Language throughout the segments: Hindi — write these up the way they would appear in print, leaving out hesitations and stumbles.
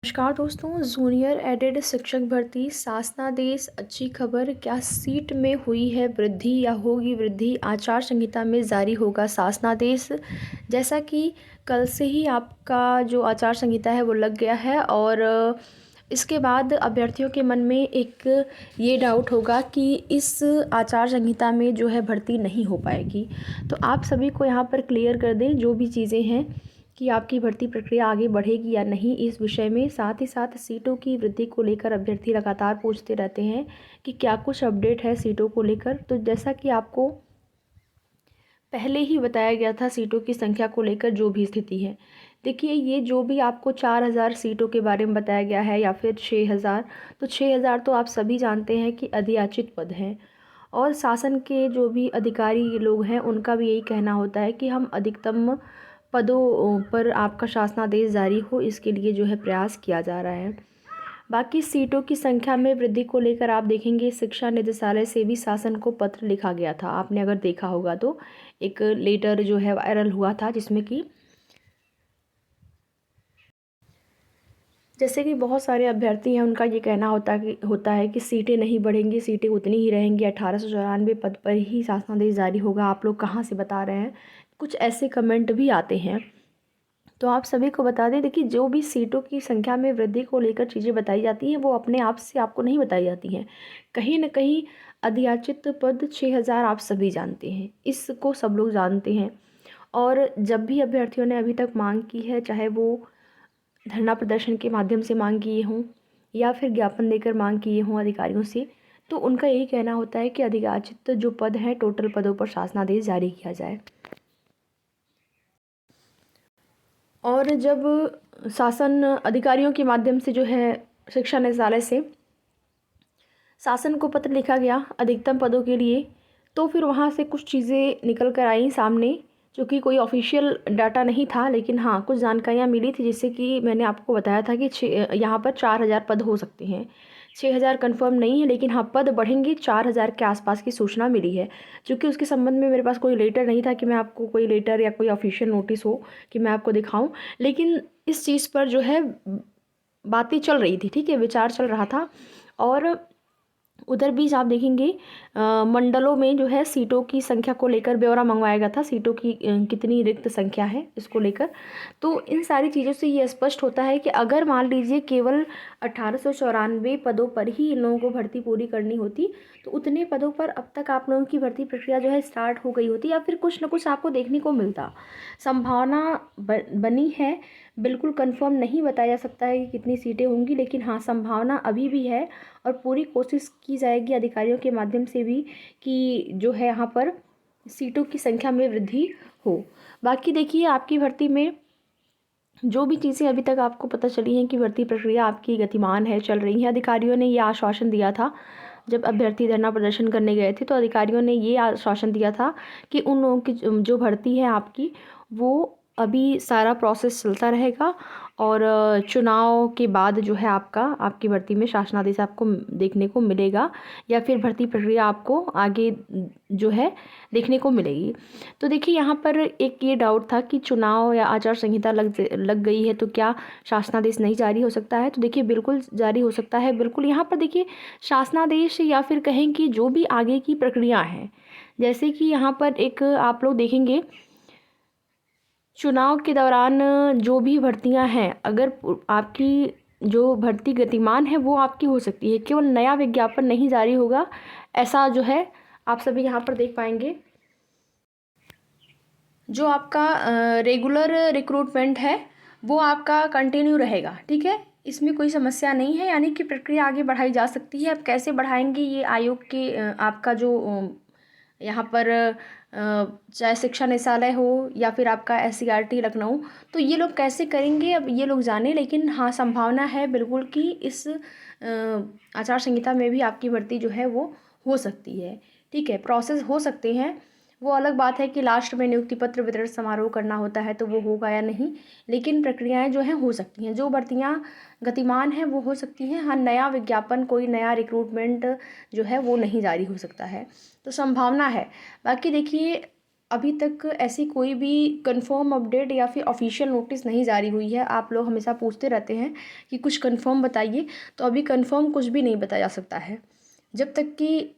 नमस्कार दोस्तों, जूनियर एडेड शिक्षक भर्ती शासनादेश अच्छी खबर। क्या सीट में हुई है वृद्धि या होगी वृद्धि? आचार संहिता में जारी होगा शासनादेश। जैसा कि कल से ही आपका जो आचार संहिता है वो लग गया है और इसके बाद अभ्यर्थियों के मन में एक ये डाउट होगा कि इस आचार संहिता में जो है भर्ती नहीं हो पाएगी। तो आप सभी को यहाँ पर क्लियर कर दें जो भी चीज़ें हैं कि आपकी भर्ती प्रक्रिया आगे बढ़ेगी या नहीं इस विषय में। साथ ही साथ सीटों की वृद्धि को लेकर अभ्यर्थी लगातार पूछते रहते हैं कि क्या कुछ अपडेट है सीटों को लेकर। तो जैसा कि आपको पहले ही बताया गया था सीटों की संख्या को लेकर जो भी स्थिति है, देखिए ये जो भी आपको 4000 सीटों के बारे में बताया गया है या फिर 6000, तो 6000 तो आप सभी जानते हैं कि अधियाचित पद हैं और शासन के जो भी अधिकारी लोग हैं उनका भी यही कहना होता है कि हम अधिकतम पदों पर आपका शासनादेश जारी हो, इसके लिए जो है प्रयास किया जा रहा है। बाकी सीटों की संख्या में वृद्धि को लेकर आप देखेंगे शिक्षा निदेशालय से भी शासन को पत्र लिखा गया था। आपने अगर देखा होगा तो एक लेटर जो है वायरल हुआ था जिसमें कि जैसे कि बहुत सारे अभ्यर्थी हैं उनका ये कहना होता है कि सीटें नहीं बढ़ेंगी, सीटें उतनी ही रहेंगी, 1894 पद पर ही शासनादेश जारी होगा। आप लोग कहाँ से बता रहे हैं? कुछ ऐसे कमेंट भी आते हैं। तो आप सभी को बता दें, देखिए जो भी सीटों की संख्या में वृद्धि को लेकर चीज़ें बताई जाती हैं वो अपने आप से आपको नहीं बताई जाती हैं। कहीं न कहीं अधियाचित पद 6000 आप सभी जानते हैं, इसको सब लोग जानते हैं। और जब भी अभ्यर्थियों ने अभी तक मांग की है, चाहे वो धरना प्रदर्शन के माध्यम से मांग किए हों या फिर ज्ञापन देकर मांग किए हों अधिकारियों से, तो उनका यही कहना होता है कि अधियाचित जो पद हैं टोटल पदों पर शासनादेश जारी किया जाए। और जब शासन अधिकारियों के माध्यम से जो है शिक्षा निदेशालय से शासन को पत्र लिखा गया अधिकतम पदों के लिए, तो फिर वहाँ से कुछ चीज़ें निकल कर आई सामने, जो कि कोई ऑफिशियल डाटा नहीं था, लेकिन हाँ कुछ जानकारियाँ मिली थी। जिससे कि मैंने आपको बताया था कि यहाँ पर 4000 पद हो सकते हैं। 6000 कंफर्म नहीं है, लेकिन हाँ पद बढ़ेंगे, 4000 के आसपास की सूचना मिली है। क्योंकि उसके संबंध में मेरे पास कोई लेटर नहीं था कि मैं आपको कोई लेटर या कोई ऑफिशियल नोटिस हो कि मैं आपको दिखाऊं, लेकिन इस चीज़ पर जो है बातें चल रही थी, ठीक है, विचार चल रहा था। और उधर बीच आप देखेंगे मंडलों में जो है सीटों की संख्या को लेकर ब्यौरा मंगवाया गया था, सीटों की कितनी रिक्त संख्या है इसको लेकर। तो इन सारी चीज़ों से ये स्पष्ट होता है कि अगर मान लीजिए केवल 1894 पदों पर ही इन लोगों को भर्ती पूरी करनी होती, तो उतने पदों पर अब तक आप लोगों की भर्ती प्रक्रिया जो है स्टार्ट हो गई होती या फिर कुछ ना कुछ आपको देखने को मिलता। संभावना बनी है, बिल्कुल कंफर्म नहीं बताया जा सकता है कि कितनी सीटें होंगी, लेकिन हाँ संभावना अभी भी है और पूरी कोशिश की जाएगी अधिकारियों के माध्यम से भी कि जो है यहाँ पर सीटों की संख्या में वृद्धि हो। बाकी देखिए आपकी भर्ती में जो भी चीज़ें अभी तक आपको पता चली हैं कि भर्ती प्रक्रिया आपकी गतिमान है, चल रही है। अधिकारियों ने ये आश्वासन दिया था जब अभ्यर्थी धरना प्रदर्शन करने गए थे, तो अधिकारियों ने ये आश्वासन दिया था कि उन लोगों की जो भर्ती है आपकी, वो अभी सारा प्रोसेस चलता रहेगा और चुनाव के बाद जो है आपकी भर्ती में शासनादेश आपको देखने को मिलेगा या फिर भर्ती प्रक्रिया आपको आगे जो है देखने को मिलेगी। तो देखिए यहाँ पर एक ये डाउट था कि चुनाव या आचार संहिता लग गई है तो क्या शासनादेश नहीं जारी हो सकता है? तो देखिए बिल्कुल जारी हो सकता है। बिल्कुल यहाँ पर देखिए शासनादेश या फिर कहें कि जो भी आगे की प्रक्रिया है, जैसे कि यहाँ पर एक आप लोग देखेंगे चुनाव के दौरान जो भी भर्तियां हैं, अगर आपकी जो भर्ती गतिमान है वो आपकी हो सकती है, केवल नया विज्ञापन नहीं जारी होगा। ऐसा जो है आप सभी यहाँ पर देख पाएंगे। जो आपका रेगुलर रिक्रूटमेंट है वो आपका कंटिन्यू रहेगा, ठीक है, इसमें कोई समस्या नहीं है, यानी कि प्रक्रिया आगे बढ़ाई जा सकती है। अब कैसे बढ़ाएंगे ये आयोग के आपका जो यहाँ पर चाहे शिक्षा निदेशालय हो या फिर आपका SCRT लखनऊ, तो ये लोग कैसे करेंगे अब ये लोग जाने, लेकिन हाँ संभावना है बिल्कुल कि इस आचार संहिता में भी आपकी भर्ती जो है वो हो सकती है, ठीक है। प्रोसेस हो सकते हैं, वो अलग बात है कि लास्ट में नियुक्ति पत्र वितरण समारोह करना होता है तो वो होगा या नहीं, लेकिन प्रक्रियाएं जो हैं हो सकती हैं। जो भर्तियां गतिमान हैं वो हो सकती हैं, हाँ नया विज्ञापन कोई नया रिक्रूटमेंट जो है वो नहीं जारी हो सकता है, तो संभावना है। बाकी देखिए अभी तक ऐसी कोई भी कंफर्म अपडेट या फिर ऑफिशियल नोटिस नहीं जारी हुई है। आप लोग हमेशा पूछते रहते हैं कि कुछ कंफर्म बताइए, तो अभी कंफर्म कुछ भी नहीं बताया जा सकता है। जब तक कि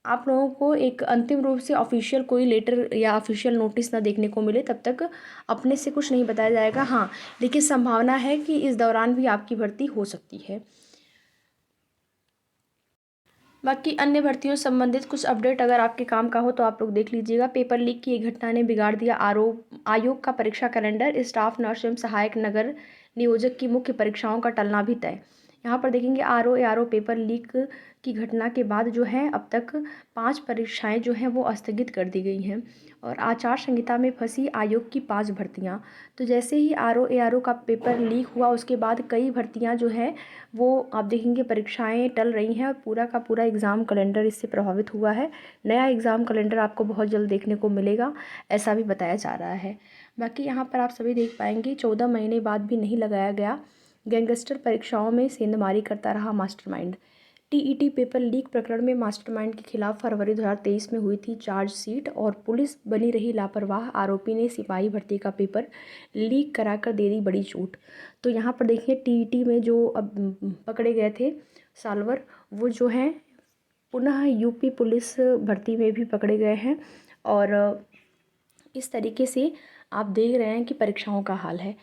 आप लोगों को एक अंतिम रूप से ऑफिशियल कोई लेटर या ऑफिशियल नोटिस ना देखने को मिले, तब तक अपने से कुछ नहीं बताया जाएगा। हाँ, लेकिन संभावना है कि इस दौरान भी आपकी भर्ती हो सकती है। बाकी अन्य भर्तियों से संबंधित कुछ अपडेट अगर आपके काम का हो तो आप लोग देख लीजिएगा। पेपर लीक की एक घटना ने बिगाड़ दिया आयोग का परीक्षा कैलेंडर। स्टाफ नर्स एवं सहायक नगर नियोजक की मुख्य परीक्षाओं का टलना भी तय। यहाँ पर देखेंगे आरओ पेपर लीक की घटना के बाद जो है अब तक 5 परीक्षाएं जो हैं वो स्थगित कर दी गई हैं और आचार संहिता में फंसी आयोग की 5 भर्तियाँ। तो जैसे ही आरओ का पेपर लीक हुआ उसके बाद कई भर्तियाँ जो हैं वो आप देखेंगे परीक्षाएं टल रही हैं और पूरा का पूरा एग्ज़ाम कैलेंडर इससे प्रभावित हुआ है। नया एग्ज़ाम कैलेंडर आपको बहुत जल्द देखने को मिलेगा, ऐसा भी बताया जा रहा है। बाकी यहाँ पर आप सभी देख पाएंगे 14 महीने बाद भी नहीं लगाया गया। गैंगस्टर परीक्षाओं में सेंधमारी करता रहा मास्टरमाइंड। टीईटी पेपर लीक प्रकरण में मास्टरमाइंड के खिलाफ फरवरी 2023 में हुई थी चार्जशीट और पुलिस बनी रही लापरवाह। आरोपी ने सिपाही भर्ती का पेपर लीक कराकर दे दी बड़ी चोट। तो यहाँ पर देखिए टीईटी में जो अब पकड़े गए थे साल्वर, वो जो हैं पुनः यूपी पुलिस भर्ती में भी पकड़े गए हैं और इस तरीके से आप देख रहे हैं कि परीक्षाओं का हाल है।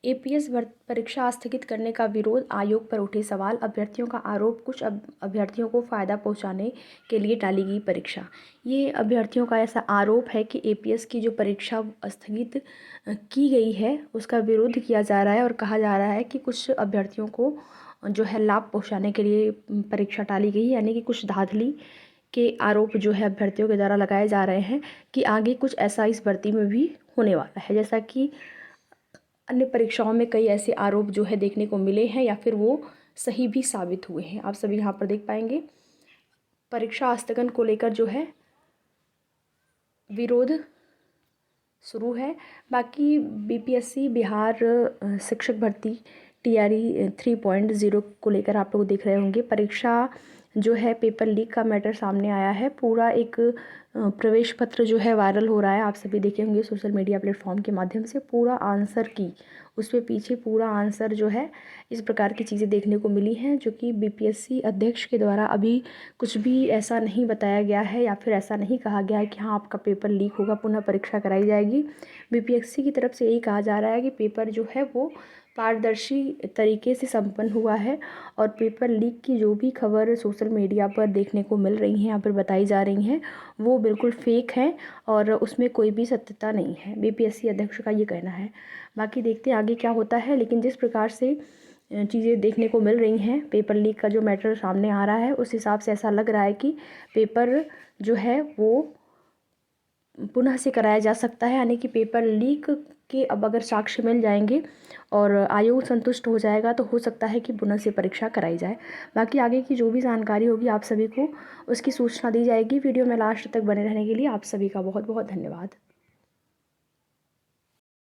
एपीएस परीक्षा स्थगित करने का विरोध, आयोग पर उठे सवाल, अभ्यर्थियों का आरोप, कुछ अभ्यर्थियों को फ़ायदा पहुंचाने के लिए टाली गई परीक्षा। ये अभ्यर्थियों का ऐसा आरोप है कि एपीएस की जो परीक्षा स्थगित की गई है उसका विरोध किया जा रहा है और कहा जा रहा है कि कुछ अभ्यर्थियों को जो है लाभ पहुँचाने के लिए परीक्षा टाली गई, यानी कि कुछ धांधली के आरोप जो है अभ्यर्थियों के द्वारा लगाए जा रहे हैं कि आगे कुछ ऐसा इस भर्ती में भी होने वाला है। जैसा कि अन्य परीक्षाओं में कई ऐसे आरोप जो है देखने को मिले हैं या फिर वो सही भी साबित हुए हैं। आप सभी यहाँ पर देख पाएंगे परीक्षा स्थगन को लेकर जो है विरोध शुरू है। बाकी बीपीएससी बिहार शिक्षक भर्ती टीआरई 3.0 को लेकर आप लोग देख रहे होंगे। परीक्षा जो है पेपर लीक का मैटर सामने आया है। पूरा एक प्रवेश पत्र जो है वायरल हो रहा है, आप सभी देखे होंगे सोशल मीडिया प्लेटफॉर्म के माध्यम से। पूरा आंसर की उस पर पीछे पूरा आंसर जो है इस प्रकार की चीज़ें देखने को मिली हैं, जो कि बीपीएससी अध्यक्ष के द्वारा अभी कुछ भी ऐसा नहीं बताया गया है या फिर ऐसा नहीं कहा गया है कि हाँ आपका पेपर लीक होगा, पुनः परीक्षा कराई जाएगी। बीपीएससी की तरफ से यही कहा जा रहा है कि पेपर जो है वो पारदर्शी तरीके से संपन्न हुआ है और पेपर लीक की जो भी खबर सोशल मीडिया पर देखने को मिल रही हैं या फिर बताई जा रही हैं वो बिल्कुल फेक है और उसमें कोई भी सत्यता नहीं है। बीपीएससी अध्यक्ष का ये कहना है। बाकी देखते हैं आगे क्या होता है, लेकिन जिस प्रकार से चीज़ें देखने को मिल रही हैं, पेपर लीक का जो मैटर सामने आ रहा है उस हिसाब से ऐसा लग रहा है कि पेपर जो है वो पुनः से कराया जा सकता है, यानी कि पेपर लीक के अब अगर साक्ष्य मिल जाएंगे और आयोग संतुष्ट हो जाएगा तो हो सकता है कि पुनः से परीक्षा कराई जाए। बाकी आगे की जो भी जानकारी होगी आप सभी को उसकी सूचना दी जाएगी। वीडियो में लास्ट तक बने रहने के लिए आप सभी का बहुत बहुत धन्यवाद।